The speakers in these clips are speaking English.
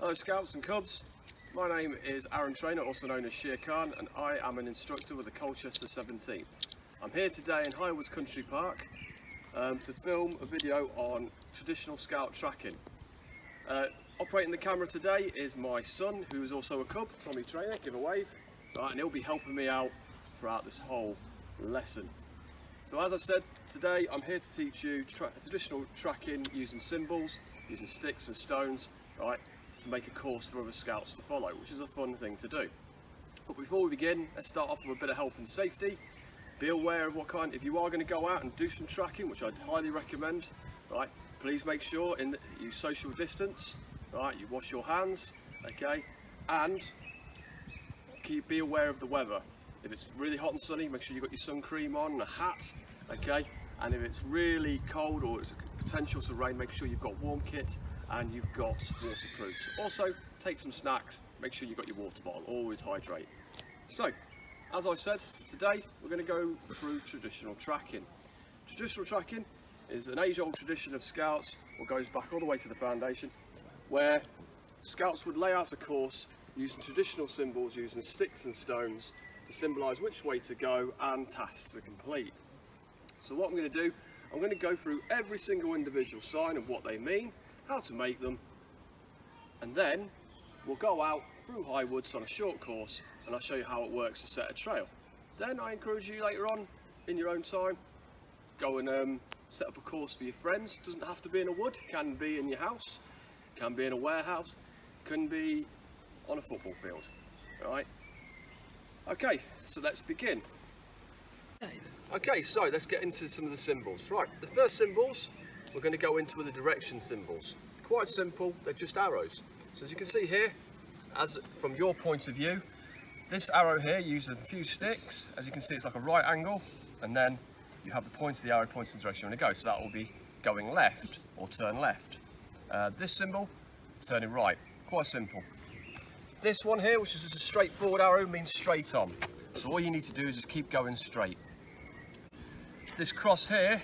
Hello Scouts and Cubs, my name is Traynor, also known as Shere Khan, and I am an instructor with the Colchester 17. I'm here today in Highwoods Country Park to film a video on traditional scout tracking. Operating the camera today is my son, who is also a cub, Tommy Traynor, give a wave, right, and he'll be helping me out throughout this whole lesson. So as I said, today I'm here to teach you traditional tracking using symbols, using sticks and stones, right, to make a course for other scouts to follow, which is a fun thing to do. But before we begin, let's start off with a bit of health and safety. Be aware of if you are going to go out and do some tracking, which I'd highly recommend, right, please make sure you social distance, right, you wash your hands, okay, and be aware of the weather. If it's really hot and sunny, make sure you've got your sun cream on and a hat, okay, and if it's really cold or it's potential to rain, make sure you've got warm kit and you've got waterproofs. Also, take some snacks, make sure you've got your water bottle, always hydrate. So, as I said, today we're going to go through traditional tracking. Traditional tracking is an age-old tradition of scouts, or goes back all the way to the foundation, where scouts would lay out a course using traditional symbols, using sticks and stones to symbolise which way to go and tasks to complete. So what I'm going to do, I'm going to go through every single individual sign and what they mean, how to make them, and then we'll go out through Highwoods on a short course and I'll show you how it works to set a trail. Then I encourage you later on in your own time, go and set up a course for your friends. Doesn't have to be in a wood, can be in your house, can be in a warehouse, can be on a football field. Alright? Okay, so let's begin. Okay, so let's get into some of the symbols. Right, the first symbols we're going to go into are the direction symbols. Quite simple, they're just arrows. So as you can see here, from your point of view, this arrow here uses a few sticks. As you can see, it's like a right angle, and then you have the point of the arrow pointing the direction you want to go. So that will be going left or turn left. This symbol, turning right. Quite simple. This one here, which is just a straightforward arrow, means straight on. So all you need to do is just keep going straight. This cross here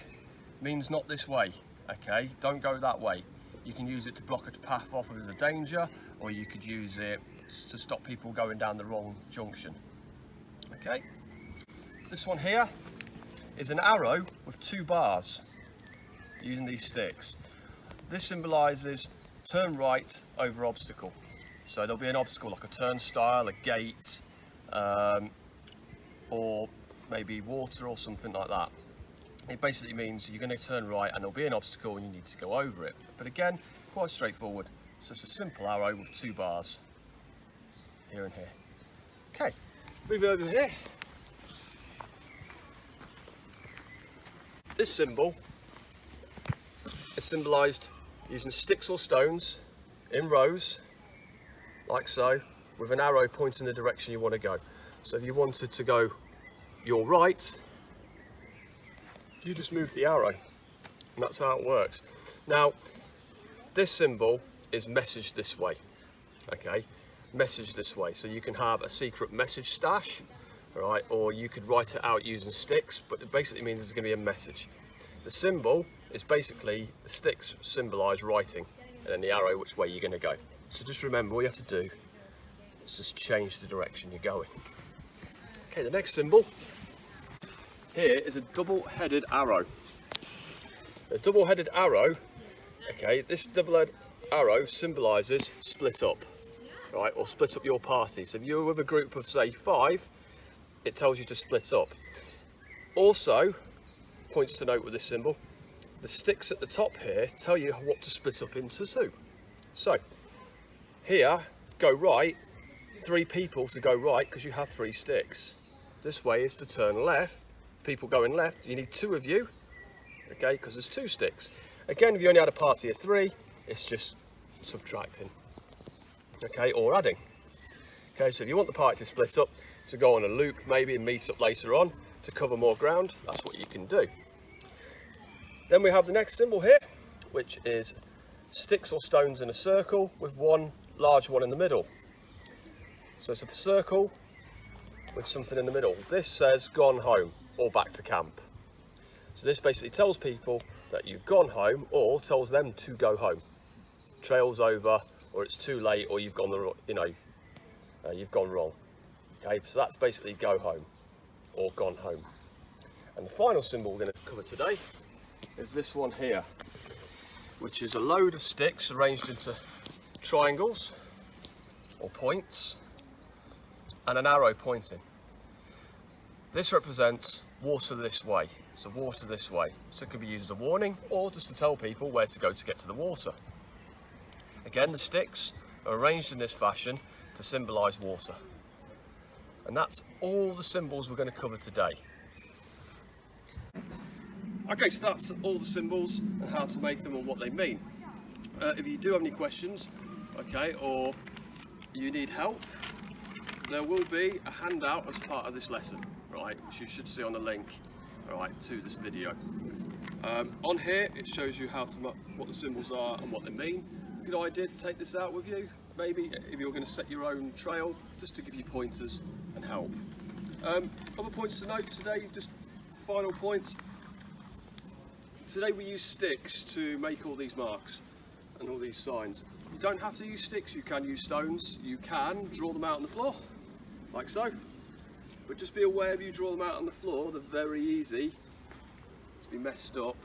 means not this way. Okay, don't go that way. You can use it to block a path off if there's a danger, or you could use it to stop people going down the wrong junction. Okay, this one here is an arrow with two bars using these sticks. This symbolises turn right over obstacle. So there'll be an obstacle like a turnstile, a gate, or maybe water or something like that. It basically means you're going to turn right and there'll be an obstacle and you need to go over it. But again, quite straightforward. It's just a simple arrow with two bars, here and here. Okay, move over here. This symbol is symbolised using sticks or stones in rows, like so, with an arrow pointing the direction you want to go. So if you wanted to go your right, you just move the arrow, and that's how it works. Now, this symbol is message this way, okay? Message this way. So you can have a secret message stash, all right, or you could write it out using sticks, but it basically means there's going to be a message. The symbol is basically, the sticks symbolise writing, and then the arrow which way you're going to go. So just remember, all you have to do is just change the direction you're going. Okay, the next symbol here is a double-headed arrow. A double-headed arrow, okay, this double-headed arrow symbolises split up, right, or split up your party. So if you're with a group of, say, 5, it tells you to split up. Also, points to note with this symbol, the sticks at the top here tell you what to split up into 2. So, here, go right, 3 people to go right because you have 3 sticks. This way is to turn left. People going left, you need 2 of you, okay, because there's 2 sticks. Again, if you only had a party of 3, it's just subtracting, okay, or adding. Okay, so if you want the party to split up, to go on a loop maybe and meet up later on to cover more ground, that's what you can do. Then we have the next symbol here, which is sticks or stones in a circle with one large one in the middle. So it's a circle with something in the middle. This says gone home or back to camp. So this basically tells people that you've gone home, or tells them to go home. Trail's over, or it's too late, or you've gone you've gone wrong. Okay, so that's basically go home or gone home. And the final symbol we're going to cover today is this one here, which is a load of sticks arranged into triangles or points and an arrow pointing. This represents water this way, so water this way. So it can be used as a warning or just to tell people where to go to get to the water. Again, the sticks are arranged in this fashion to symbolise water. And that's all the symbols we're going to cover today. Okay, so that's all the symbols and how to make them and what they mean. If you do have any questions, okay, or you need help, there will be a handout as part of this lesson, right, which you should see on the link, right, to this video. On here it shows you how to what the symbols are and what they mean. Good idea to take this out with you, maybe if you're going to set your own trail, just to give you pointers and help. Other points to note today, just final points. Today we use sticks to make all these marks and all these signs. You don't have to use sticks, you can use stones, you can draw them out on the floor, like so. But just be aware if you draw them out on the floor, they're very easy to be messed up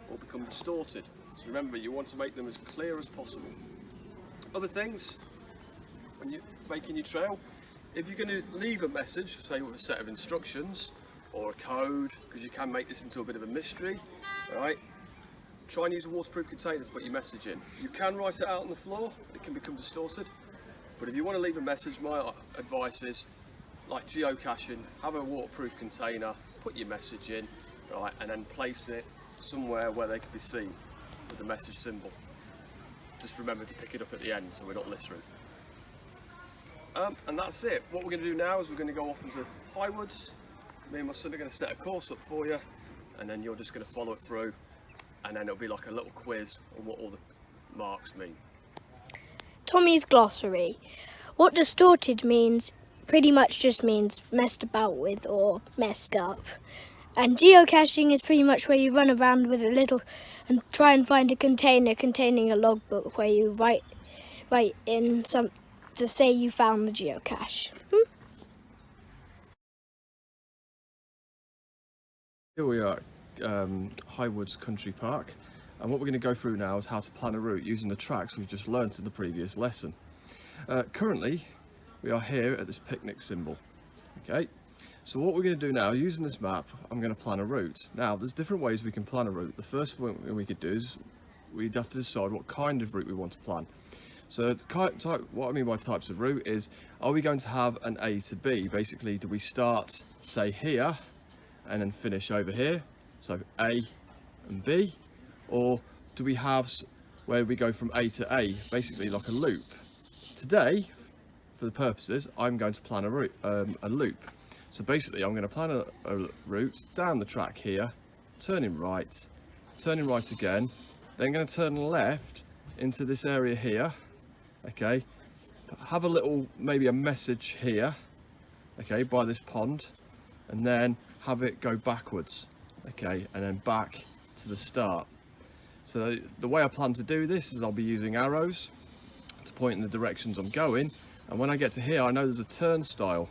or become distorted. So remember, you want to make them as clear as possible. Other things, when you're making your trail, if you're going to leave a message, say with a set of instructions or a code, because you can make this into a bit of a mystery, right? Try and use a waterproof container to put your message in. You can write it out on the floor, it can become distorted, but if you want to leave a message, my advice is, like geocaching, have a waterproof container, put your message in, right, and then place it somewhere where they can be seen with the message symbol. Just remember to pick it up at the end so we're not littering. And that's it. What we're going to do now is we're going to go off into Highwoods. Me and my son are going to set a course up for you, and then you're just going to follow it through, and then it'll be like a little quiz on what all the marks mean. Tommy's glossary. What distorted means pretty much just means messed about with or messed up. And geocaching is pretty much where you run around with a little and try and find a container containing a logbook where you write in some to say you found the geocache. Here we are at Highwoods Country Park, and what we're going to go through now is how to plan a route using the tracks we've just learnt in the previous lesson. Currently we are here at this picnic symbol. Okay, so what we're going to do now, using this map, I'm going to plan a route. Now there's different ways we can plan a route. The first one we could do is we'd have to decide what kind of route we want to plan. So what I mean by types of route is, are we going to have an A to B? Basically, do we start, say, here and then finish over here, so A and B, or do we have where we go from A to A, basically like a loop? Today, for the purposes, I'm going to plan a loop. So basically I'm going to plan a route down the track here, turning right again, then going to turn left into this area here, okay, have a little, maybe a message here, okay, by this pond, and then have it go backwards, okay, and then back to the start. So the way I plan to do this is I'll be using arrows to point in the directions I'm going, and when I get to here I know there's a turnstile,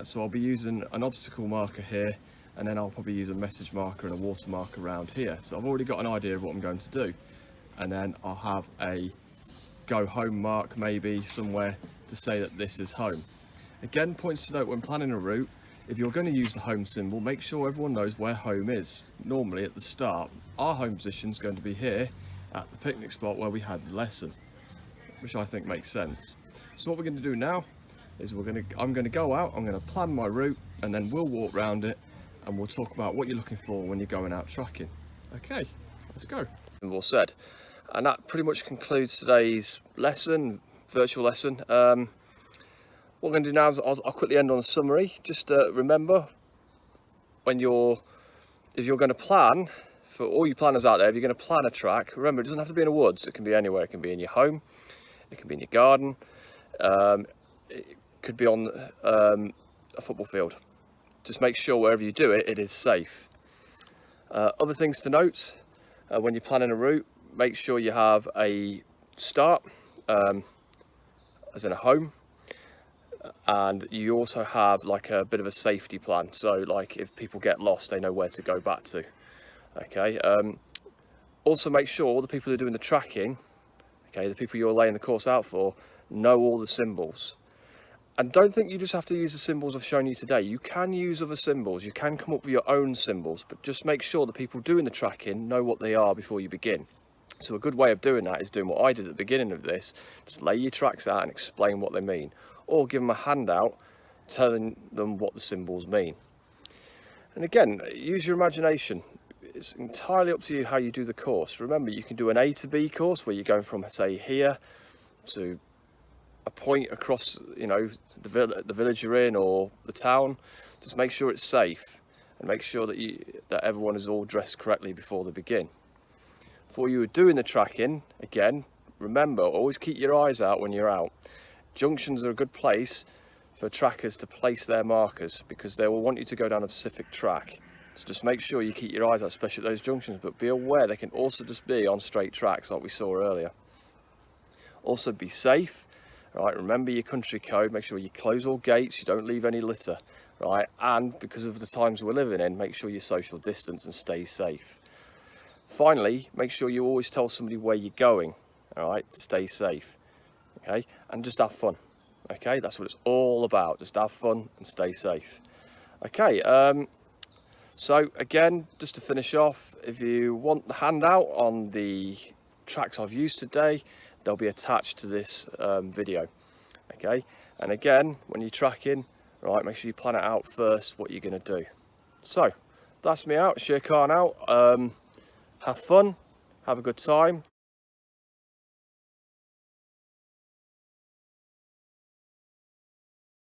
so I'll be using an obstacle marker here, and then I'll probably use a message marker and a water marker around here. So I've already got an idea of what I'm going to do, and then I'll have a go home mark maybe somewhere to say that this is home. Again, points to note when planning a route, if you're going to use the home symbol, make sure everyone knows where home is. Normally at the start, our home position is going to be here at the picnic spot where we had the lesson, which I think makes sense. So what we're going to do now is I'm going to go out, I'm going to plan my route, and then we'll walk around it and we'll talk about what you're looking for when you're going out tracking. Okay, let's go. All said, and that pretty much concludes today's lesson, virtual lesson. What I'm going to do now is I'll quickly end on a summary. Just remember, if you're going to plan, for all you planners out there, if you're going to plan a track, remember it doesn't have to be in the woods, it can be anywhere. It can be in your home, it can be in your garden, it could be on a football field. Just make sure wherever you do it, it is safe. Other things to note, when you're planning a route, make sure you have a start, as in a home, and you also have like a bit of a safety plan, so like if people get lost they know where to go back to. Okay, also make sure the people who are doing the tracking, okay, the people you're laying the course out for, know all the symbols. And don't think you just have to use the symbols I've shown you today. You can use other symbols, you can come up with your own symbols, but just make sure the people doing the tracking know what they are before you begin. So a good way of doing that is doing what I did at the beginning of this. Just lay your tracks out and explain what they mean, or give them a handout telling them what the symbols mean. And again, use your imagination. It's entirely up to you how you do the course. Remember, you can do an A to B course where you're going from, say, here to a point across, you know, the village you're in or the town. Just make sure it's safe and make sure that everyone is all dressed correctly before they begin. Before you are doing the tracking, again, remember, always keep your eyes out when you're out. Junctions are a good place for trackers to place their markers because they will want you to go down a specific track. So just make sure you keep your eyes out, especially at those junctions, but be aware they can also just be on straight tracks like we saw earlier. Also be safe, right? Remember your country code, make sure you close all gates, you don't leave any litter, right? And because of the times we're living in, make sure you social distance and stay safe. Finally, make sure you always tell somebody where you're going, all right, to stay safe, okay? And just have fun, okay? That's what it's all about, just have fun and stay safe. Okay, so again, just to finish off, if you want the handout on the tracks I've used today, they'll be attached to this video, okay? And again, when you're tracking, right, make sure you plan it out first what you're going to do. So, that's me out, Shere Khan out. Have fun, have a good time.